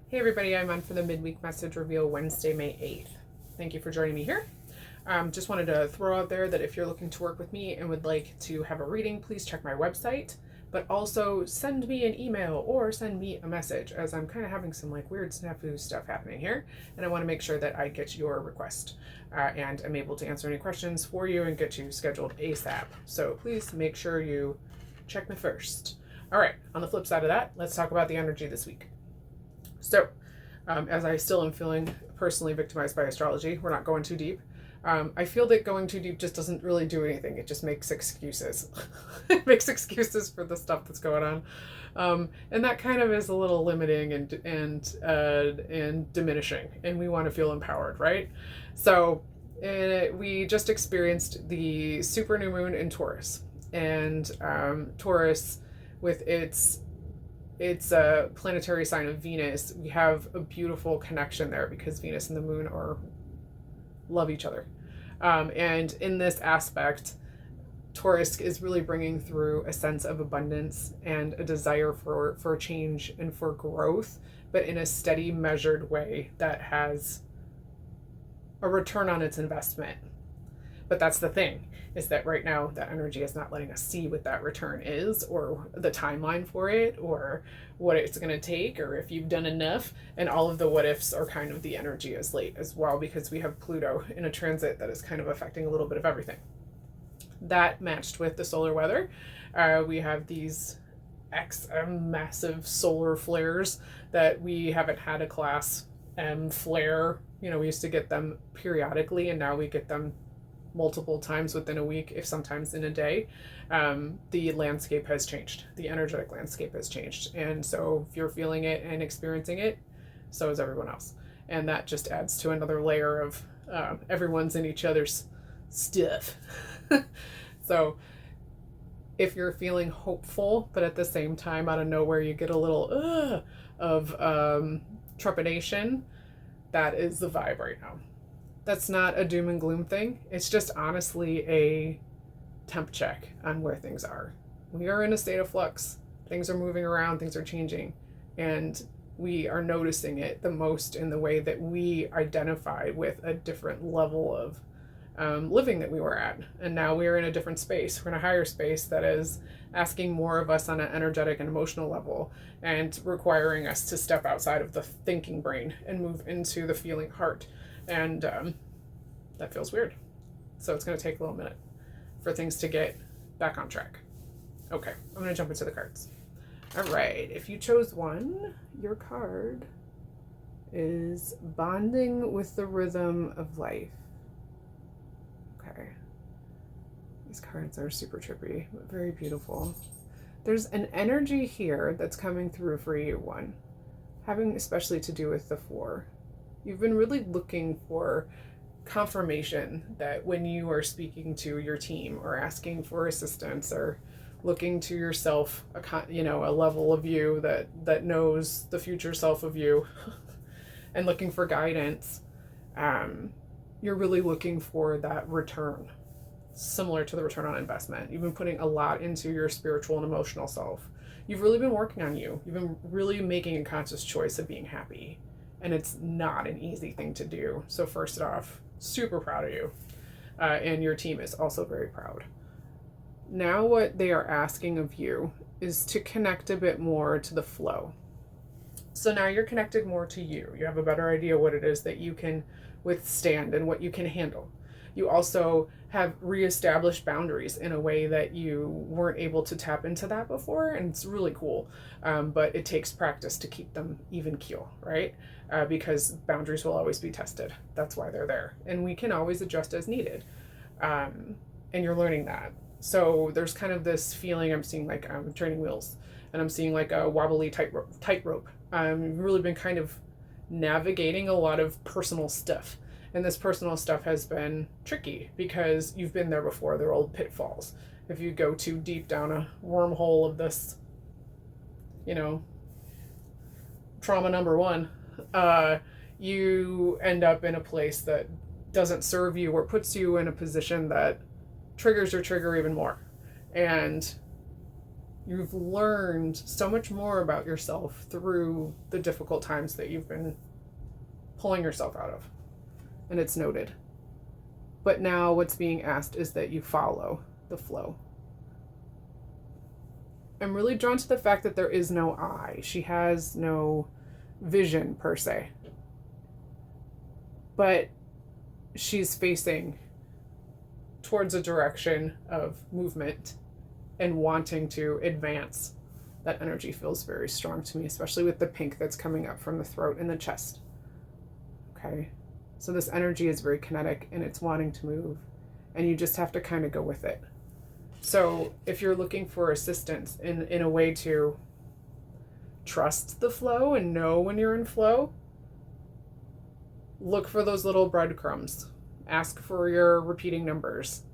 Hey everybody, I'm on for the Midweek Message Reveal Wednesday, May 8th. Thank you for joining me here. Just wanted to throw out there that if you're looking to work with me and would like to have a reading, please check my website, but also send me an email or send me a message, as I'm kind of having some weird snafu stuff happening here, and I want to make sure that I get your request and I'm able to answer any questions for you and get you scheduled ASAP. So please make sure you check me first. All right, on the flip side of that, let's talk about the energy this week. So, as I still am feeling personally victimized by astrology, we're not going too deep. I feel that going too deep just doesn't really do anything. It just makes excuses. It makes excuses for the stuff that's going on. And that kind of is a little limiting and diminishing. And we want to feel empowered, right? So, we just experienced the Super New Moon in Taurus. And Taurus, with its a planetary sign of Venus, we have a beautiful connection there because Venus and the moon love each other. And in this aspect, Taurus is really bringing through a sense of abundance and a desire for change and for growth, but in a steady, measured way that has a return on its investment. But that's the thing, is that right now that energy is not letting us see what that return is, or the timeline for it, or what it's going to take, or if you've done enough. And all of the what ifs are kind of the energy as late as well, because we have Pluto in a transit that is kind of affecting a little bit of everything. That matched with the solar weather, we have these massive solar flares that we haven't had a class M flare. We used to get them periodically, and now we get them multiple times within a week, if sometimes in a day. The landscape has changed. The energetic landscape has changed. And so if you're feeling it and experiencing it, so is everyone else. And that just adds to another layer of everyone's in each other's stuff. So if you're feeling hopeful, but at the same time, out of nowhere, you get a little of trepidation, that is the vibe right now. That's not a doom and gloom thing. It's just honestly a temp check on where things are. We are in a state of flux. Things are moving around, things are changing, and we are noticing it the most in the way that we identify with a different level of living that we were at. And now we are in a different space. We're in a higher space that is asking more of us on an energetic and emotional level, and requiring us to step outside of the thinking brain and move into the feeling heart. And that feels weird. So it's going to take a little minute for things to get back on track. Okay, I'm going to jump into the cards. All right, if you chose one, your card is Bonding with the Rhythm of Life. Okay. These cards are super trippy, but very beautiful. There's an energy here that's coming through for you, one, having especially to do with the 4. You've been really looking for confirmation that when you are speaking to your team or asking for assistance or looking to yourself, a level of you that knows the future self of you and looking for guidance, you're really looking for that return, similar to the return on investment. You've been putting a lot into your spiritual and emotional self. You've really been working on you. You've been really making a conscious choice of being happy. And it's not an easy thing to do. So first off, super proud of you. And your team is also very proud. Now what they are asking of you is to connect a bit more to the flow. So now you're connected more to you. You have a better idea what it is that you can withstand and what you can handle. You also have reestablished boundaries in a way that you weren't able to tap into that before, and it's really cool. But it takes practice to keep them even keel, right? Because boundaries will always be tested. That's why they're there. And we can always adjust as needed. And you're learning that. So there's kind of this feeling, I'm seeing training wheels, and I'm seeing a wobbly tightrope. I've really been kind of navigating a lot of personal stuff. And this personal stuff has been tricky because you've been there before. They're old pitfalls. If you go too deep down a wormhole of this, trauma number 1, you end up in a place that doesn't serve you or puts you in a position that triggers your trigger even more. And You've learned so much more about yourself through the difficult times that you've been pulling yourself out of. And it's noted. But now what's being asked is that you follow the flow. I'm really drawn to the fact that there is no eye. She has no vision per se. But she's facing towards a direction of movement and wanting to advance. That energy feels very strong to me, especially with the pink that's coming up from the throat and the chest. Okay, so this energy is very kinetic and it's wanting to move, and you just have to kind of go with it. So if you're looking for assistance in a way to trust the flow and know when you're in flow, look for those little breadcrumbs. Ask for your repeating numbers.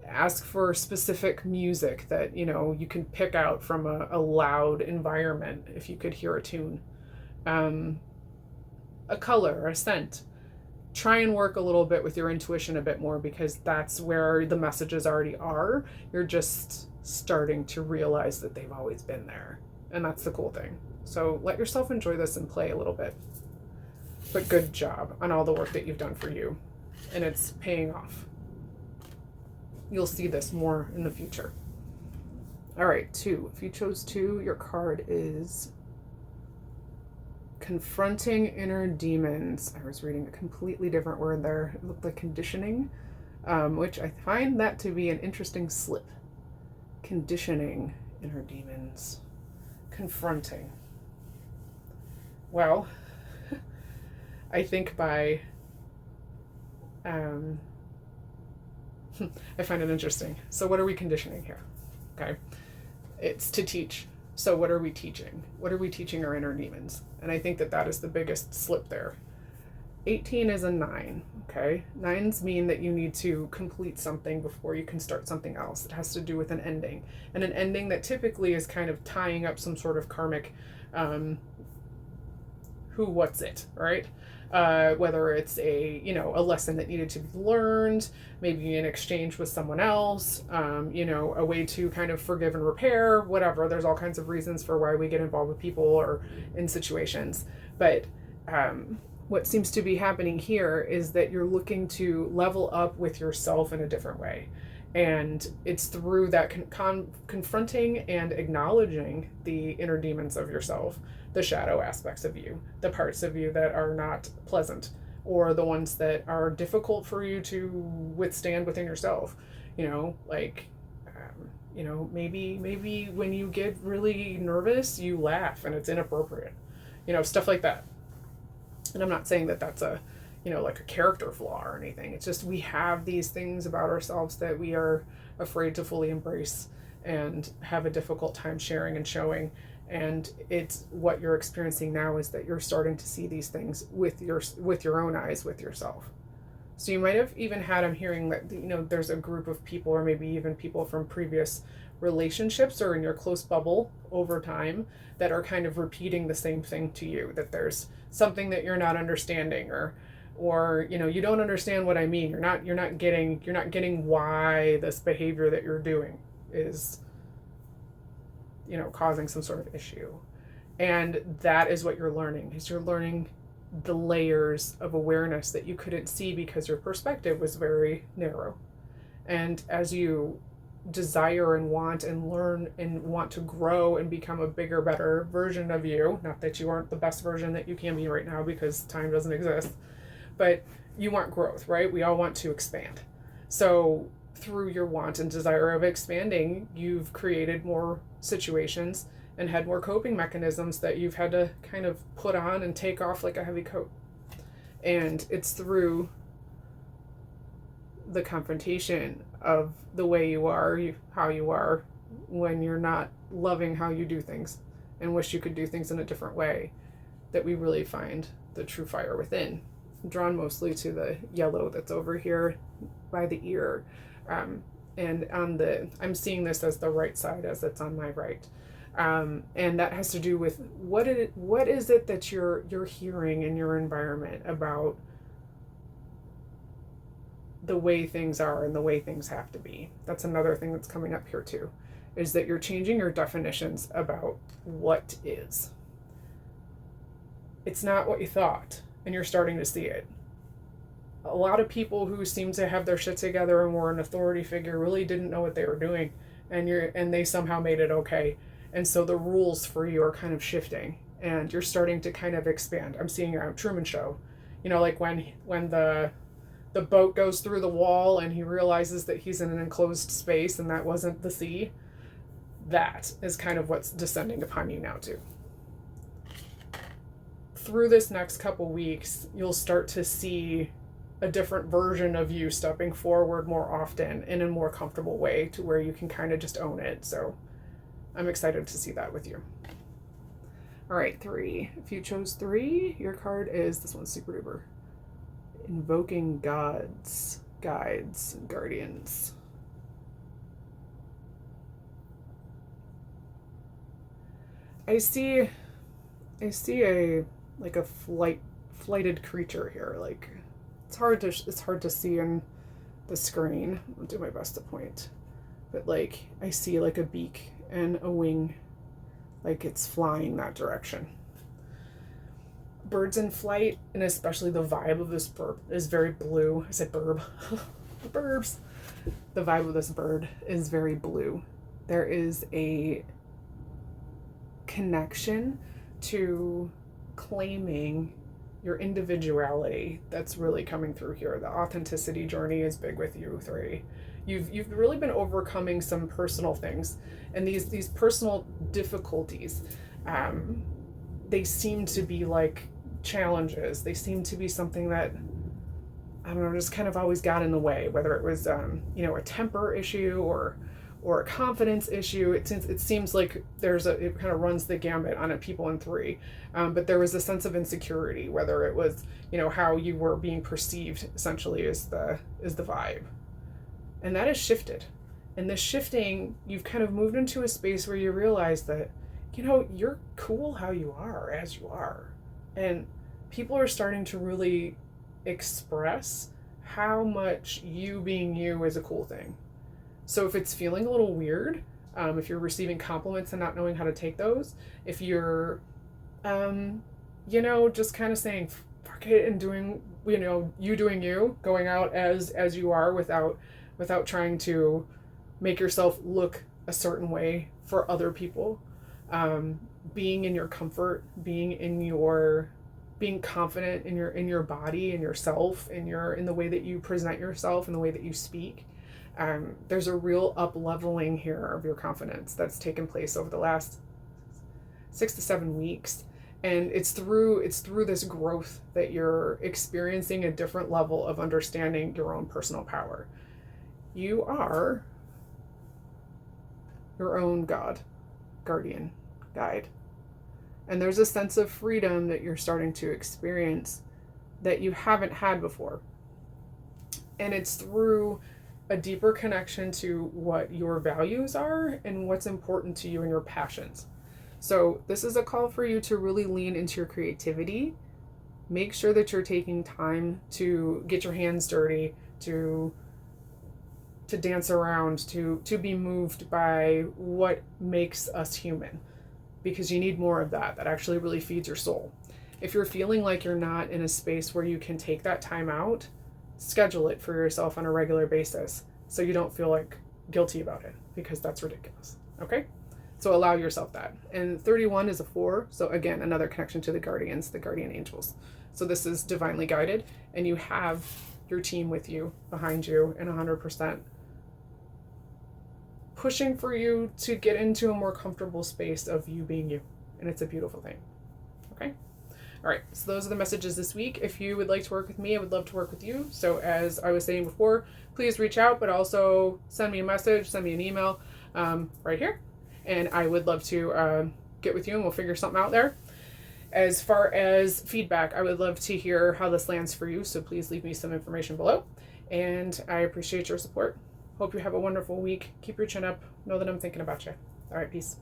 Ask for specific music that, you can pick out from a loud environment if you could hear a tune. A color, a scent. Try and work a little bit with your intuition a bit more, because that's where the messages already are. You're just starting to realize that they've always been there. And that's the cool thing. So let yourself enjoy this and play a little bit. But good job on all the work that you've done for you. And it's paying off. You'll see this more in the future. All right, 2. If you chose 2, your card is Confronting Inner Demons. I was reading a completely different word there. It looked like conditioning, which I find that to be an interesting slip. Conditioning inner demons. Confronting. Well, I think by... I find it interesting. So what are we conditioning here? Okay. It's to teach. So what are we teaching? What are we teaching our inner demons? And I think that is the biggest slip there. 18 is a 9. Okay. 9s mean that you need to complete something before you can start something else. It has to do with an ending. And an ending that typically is kind of tying up some sort of karmic what's it, right? Whether it's a lesson that needed to be learned, maybe in exchange with someone else, a way to kind of forgive and repair, whatever. There's all kinds of reasons for why we get involved with people or in situations. But what seems to be happening here is that you're looking to level up with yourself in a different way. And it's through that confronting and acknowledging the inner demons of yourself, the shadow aspects of you, the parts of you that are not pleasant, or the ones that are difficult for you to withstand within yourself. Maybe when you get really nervous, you laugh and it's inappropriate, stuff like that. And I'm not saying that that's a like a character flaw or anything. It's just we have these things about ourselves that we are afraid to fully embrace and have a difficult time sharing and showing. And it's what you're experiencing now is that you're starting to see these things with your own eyes, with yourself. So you might have even had, I'm hearing that, there's a group of people, or maybe even people from previous relationships or in your close bubble over time, that are kind of repeating the same thing to you, that there's something that you're not understanding, or you don't understand what I mean. You're not getting why this behavior that you're doing is causing some sort of issue. And that is what you're learning, is you're learning the layers of awareness that you couldn't see because your perspective was very narrow. And as you desire and want and learn and want to grow and become a bigger, better version of you, not that you aren't the best version that you can be right now because time doesn't exist, but you want growth, right? We all want to expand. So through your want and desire of expanding, you've created more situations and had more coping mechanisms that you've had to kind of put on and take off like a heavy coat. And it's through the confrontation of the way you are, how you are, when you're not loving how you do things and wish you could do things in a different way, that we really find the true fire within. Drawn mostly to the yellow that's over here by the ear. And I'm seeing this as the right side, as it's on my right. And that has to do with what is it that you're hearing in your environment about the way things are and the way things have to be. That's another thing that's coming up here too, is that you're changing your definitions about what is. It's not what you thought, and you're starting to see it. A lot of people who seem to have their shit together and were an authority figure really didn't know what they were doing, and they somehow made it okay. And so the rules for you are kind of shifting, and you're starting to kind of expand. I'm seeing a Truman Show, like when the boat goes through the wall and he realizes that he's in an enclosed space and that wasn't the sea. That is kind of what's descending upon you now too. Through this next couple weeks, you'll start to see a different version of you stepping forward more often in a more comfortable way to where you can kind of just own it. So I'm excited to see that with you. All right, 3. If you chose 3, your card is, this one's super duper. Invoking gods, guides, and guardians. I see a like a flighted creature here. Like it's hard to see in the screen. I'll do my best to point, but like I see like a beak and a wing, like it's flying that direction. Birds in flight, and especially the vibe of this bird is very blue. I said burb. The burbs. The vibe of this bird is very blue. There is a connection to claiming your individuality that's really coming through here. The authenticity journey is big with you, 3. You've really been overcoming some personal things, and these personal difficulties, they seem to be like challenges. They seem to be something that, I don't know, just kind of always got in the way, whether it was a temper issue or a confidence issue. It seems like it kind of runs the gambit on it, people in 3. But there was a sense of insecurity, whether it was, how you were being perceived essentially is the vibe. And that has shifted. And this shifting, you've kind of moved into a space where you realize that, you're cool how you are, as you are. And people are starting to really express how much you being you is a cool thing. So if it's feeling a little weird, if you're receiving compliments and not knowing how to take those, if you're, just kind of saying, fuck it, and doing, you doing you, going out as you are without trying to make yourself look a certain way for other people, being in your comfort, being confident in your body and yourself, in the way that you present yourself and the way that you speak. There's a real up-leveling here of your confidence that's taken place over the last 6 to 7 weeks. And it's through this growth that you're experiencing a different level of understanding your own personal power. You are your own God, guardian, guide. And there's a sense of freedom that you're starting to experience that you haven't had before. And it's through a deeper connection to what your values are and what's important to you and your passions. So this is a call for you to really lean into your creativity. Make sure that you're taking time to get your hands dirty, to dance around, to be moved by what makes us human, because you need more of that. That actually really feeds your soul. If you're feeling like you're not in a space where you can take that time out, schedule it for yourself on a regular basis so you don't feel like guilty about it, because that's ridiculous. Okay? So allow yourself that. And 31 is a 4. So again, another connection to the guardians, the guardian angels. So this is divinely guided, and you have your team with you, behind you, and 100% pushing for you to get into a more comfortable space of you being you. And it's a beautiful thing. Okay? All right, so those are the messages this week. If you would like to work with me, I would love to work with you. So as I was saying before, please reach out, but also send me a message, send me an email right here. And I would love to get with you and we'll figure something out there. As far as feedback, I would love to hear how this lands for you. So please leave me some information below. And I appreciate your support. Hope you have a wonderful week. Keep your chin up. Know that I'm thinking about you. All right, peace.